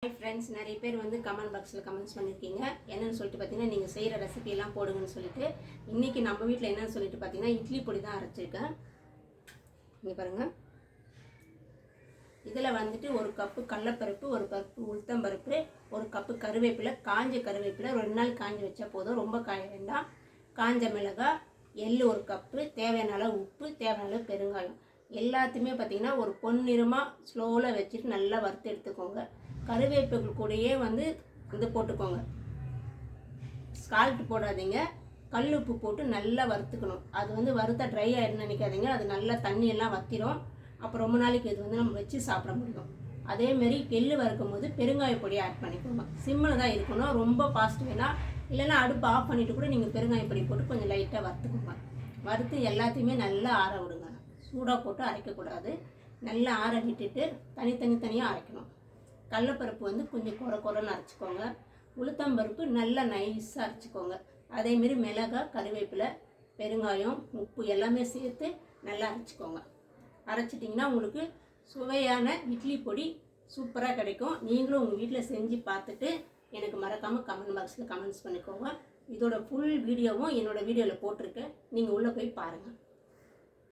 Hi friends, நிறைய பேர் வந்து கமெண்ட் பாக்ஸில் கமெண்ட்ஸ் பண்ணியிருக்கீங்க. என்னென்னு சொல்லிட்டு பார்த்தீங்கன்னா, நீங்கள் செய்கிற ரெசிபியெல்லாம் போடுங்கன்னு சொல்லிட்டு. இன்றைக்கி நம்ம வீட்டில் என்னென்னு சொல்லிட்டு பார்த்தீங்கன்னா, இட்லி பொடி தான் அரைச்சிருக்கேன். இங்கே பாருங்கள், இதில் வந்துட்டு ஒரு கப்பு கடலைப்பருப்பு, ஒரு கப்பு உளுத்தம்பருப்பு, ஒரு கப்பு கருவேப்பிலை, காஞ்ச கருவேப்பிலை 2 நாள் காஞ்சி வச்சா போதும், ரொம்ப காய வேண்டாம். காஞ்ச மிளகாய், எள்ளு ஒரு கப்பு, தேவையான அளவு உப்பு, தேவையான அளவு பெருங்காயம். எல்லாத்தையுமே பார்த்திங்கன்னா ஒரு பொன்னிறமாக ஸ்லோவில் வச்சுட்டு நல்லா வறுத்து எடுத்துக்கோங்க. கருவேப்பிலை கூடயே வந்து இது போட்டுக்கோங்க, சால்ட் போடாதீங்க, கல் உப்பு போட்டு நல்லா வறுத்துக்கணும். அது வந்து வறுத்தா ட்ரை ஆகிடுன்னு நினைக்காதீங்க, அது நல்லா தண்ணியெல்லாம் வற்றிடும். அப்போ ரொம்ப நாளைக்கு இது வந்து நம்ம வச்சு சாப்பிட முடியும். அதேமாரி எள்ளு வறுக்கும் போது பெருங்காய பொடி ஆட் பண்ணிக்கோங்க. சிம்மில் தான் இருக்கணும், ரொம்ப ஃபாஸ்ட் வேணாம். இல்லைன்னா அடுப்பு ஆஃப் பண்ணிவிட்டு கூட நீங்கள் பெருங்காய பொடி போட்டு கொஞ்சம் லைட்டாக வறுத்துக்கோங்க. வறுத்து எல்லாத்தையுமே நல்லா ஆற விடுங்க. சூடாக போட்டு அரைக்கக்கூடாது, நல்லா ஆற விட்டுட்டு தனித்தனியாக அரைக்கணும். கடலைப்பருப்பு வந்து கொஞ்சம் குறைன்னு அரைச்சிக்கோங்க. உளுத்தம்பருப்பு நல்லா நைஸாக அரைச்சிக்கோங்க. அதேமாரி மிளகாய், கருவேப்பிலை, பெருங்காயம், உப்பு எல்லாமே சேர்த்து நல்லா அரைச்சிக்கோங்க. அரைச்சிட்டிங்கன்னா உங்களுக்கு சுவையான இட்லி பொடி சூப்பராக கிடைக்கும். நீங்களும் உங்கள் வீட்டில் செஞ்சு பார்த்துட்டு எனக்கு மறக்காமல் கமெண்ட் பாக்ஸில் கமெண்ட்ஸ் பண்ணிக்கோங்க. இதோட ஃபுல் வீடியோவும் என்னோடய வீடியோவில் போட்டிருக்கேன், நீங்கள் உள்ளே போய் பாருங்கள்.